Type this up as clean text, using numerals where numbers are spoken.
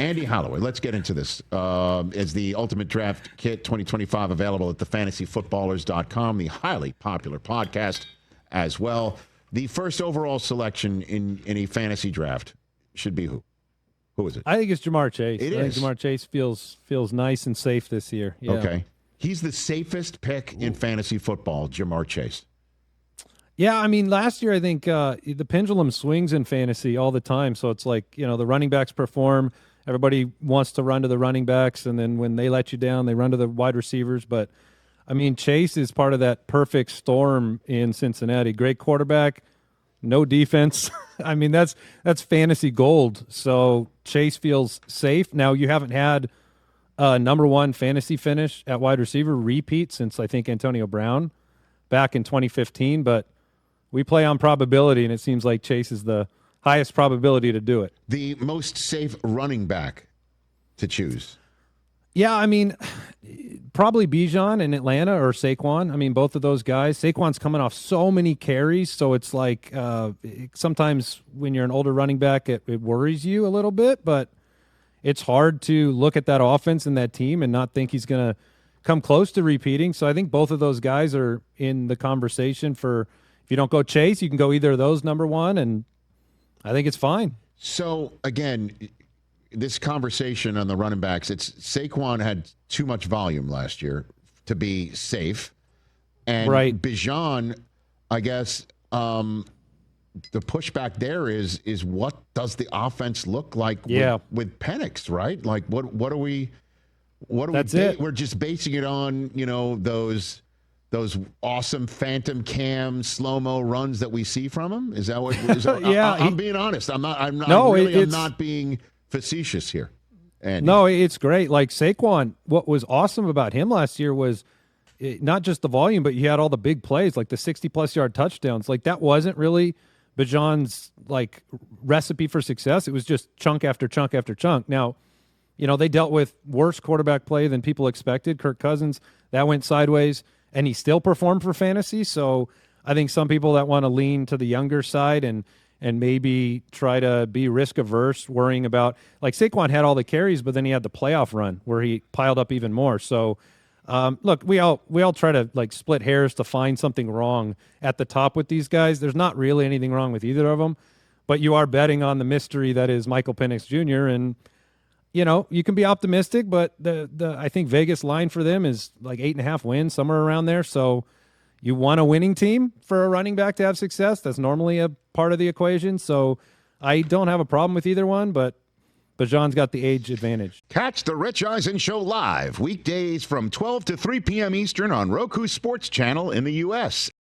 Andy Holloway, let's get into this. Is the Ultimate Draft Kit 2025 available at thefantasyfootballers.com, the highly popular podcast as well. The first overall selection in a fantasy draft should be who? Who is it? I think it's Jamar Chase. I think Jamar Chase feels nice and safe this year. Yeah. Okay. He's the safest pick in fantasy football, Jamar Chase. Yeah, I mean, last year I think the pendulum swings in fantasy all the time. So it's like, the running backs perform. Everybody wants to run to the running backs, and then when they let you down, they run to the wide receivers. But, I mean, Chase is part of that perfect storm in Cincinnati. Great quarterback, no defense. I mean, that's fantasy gold. So Chase feels safe. Now, you haven't had a number one fantasy finish at wide receiver repeat since, I think, Antonio Brown back in 2015. But we play on probability, and it seems like Chase is the highest probability to do it. The most safe running back to choose. Yeah, I mean, probably Bijan in Atlanta or Saquon. I mean, both of those guys. Saquon's coming off so many carries, so it's like sometimes when you're an older running back, it worries you a little bit, but it's hard to look at that offense and that team and not think he's going to come close to repeating. So I think both of those guys are in the conversation for, if you don't go Chase, you can go either of those number one, and I think it's fine. So, again, this conversation on the running backs, it's Saquon had too much volume last year to be safe. And right. Bijan, I guess, the pushback there is what does the offense look like with Penix, right? Like, what are we That's it. We're just basing it on, those awesome phantom cam slow-mo runs that we see from him? Is that what? Yeah, I'm being honest. I'm not being facetious here. Andy. No, it's great. Like Saquon, what was awesome about him last year was not just the volume, but he had all the big plays, like the 60-plus yard touchdowns. Like that wasn't really Bijan's like recipe for success. It was just chunk after chunk after chunk. Now, they dealt with worse quarterback play than people expected. Kirk Cousins, that went sideways. And he still performed for fantasy. So I think some people that want to lean to the younger side and maybe try to be risk averse, worrying about, like Saquon had all the carries, but then he had the playoff run where he piled up even more. So look, we all try to like split hairs to find something wrong at the top with these guys. There's not really anything wrong with either of them, but you are betting on the mystery that is Michael Penix Jr. And you can be optimistic, but the I think Vegas line for them is like 8.5 wins, somewhere around there. So you want a winning team for a running back to have success. That's normally a part of the equation. So I don't have a problem with either one, but Bijan's got the age advantage. Catch the Rich Eisen Show live weekdays from 12 to 3 p.m. Eastern on Roku Sports Channel in the U.S.